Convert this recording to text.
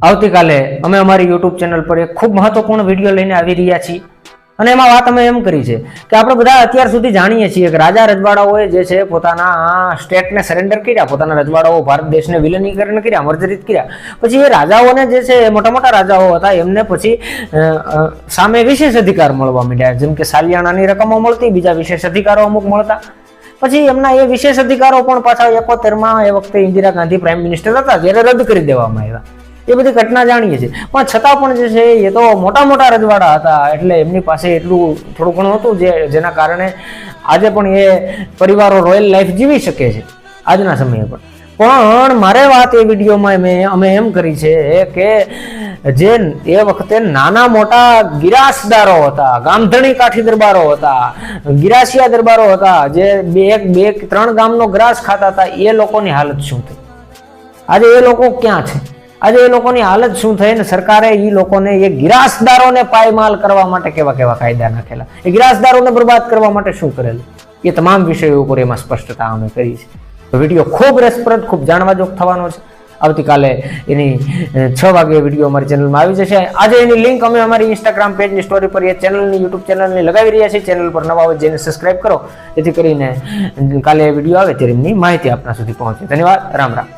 આવતીકાલે અમે અમારી યુટ્યુબ ચેનલ પર એક ખૂબ મહત્વપૂર્ણ વિડીયો લઈને આવી રહ્યા છીએ અને એમાં વાત અમે એમ કરી છે કે આપણે બધા અત્યાર સુધી જાણીએ છીએ કે રાજા રજવાડાઓએ જે છે પોતાના સ્ટેટને સરેન્ડર કર્યા, પોતાના રજવાડાઓ ભારત દેશને વિલીનીકરણ કર્યા, મર્જરિત કર્યા. પછી એ રાજાઓને જે છે મોટા મોટા રાજાઓ હતા એમને પછી સામે વિશેષ અધિકાર મળવા માંડ્યા, જેમ કે સાલિયાણાની રકમો મળતી, બીજા વિશેષ અધિકારો અમુક મળતા. પછી એમના એ વિશેષ અધિકારો પણ પાછા 71માં એ વખતે ઇન્દિરા ગાંધી પ્રાઇમ મિનિસ્ટર હતા ત્યારે રદ કરી દેવામાં આવ્યા. એ બધી ઘટના જાણીએ છીએ, પણ છતાં પણ જે છે એ તો મોટા મોટા રજવાડા હતા એટલે એમની પાસે એટલું થોડું ઘણું હતું જેના કારણે આજે પણ એ પરિવારો રોયલ લાઈફ જીવી શકે છે આજના સમયે પણ. પણ મારે વાત એ વિડીયોમાં અમે એમ કરી છે કે જે એ વખતે નાના મોટા ગિરાસદારો હતા, ગામધણી કાઠી દરબારો હતા, ગિરાસિયા દરબારો હતા, જે બે ત્રણ ગામનો ગ્રાસ ખાતા હતા, એ લોકોની હાલત શું થઈ? આજે એ લોકો ક્યાં છે? આજે એ લોકોની હાલત શું થઈ ને સરકારે એ લોકોને એ ગિરાસદારોને પાયમાલ કરવા માટે કેવા કેવા કાયદા નાખેલા, એ ગિરાસદારોને બરબાદ કરવા માટે શું કરેલું, એ તમામ વિષયો ઉપર એમાં સ્પષ્ટતા અમે કરી છે. તો વિડીયો ખૂબ રસપ્રદ, ખૂબ જાણવાજોગ થવાનો છે. આવતીકાલે એની 6 વાગે વિડીયો અમારી ચેનલમાં આવી જશે. આજે એની લિંક અમે અમારી ઇન્સ્ટાગ્રામ પેજની સ્ટોરી પર એ ચેનલની યુટ્યુબ ચેનલની લગાવી રહ્યા છીએ. ચેનલ પર નવા હોય જેને સબસ્ક્રાઇબ કરો, જેથી કરીને કાલે વિડીયો આવે ત્યારે એમની માહિતી આપના સુધી પહોંચે. ધન્યવાદ. રામ રામ.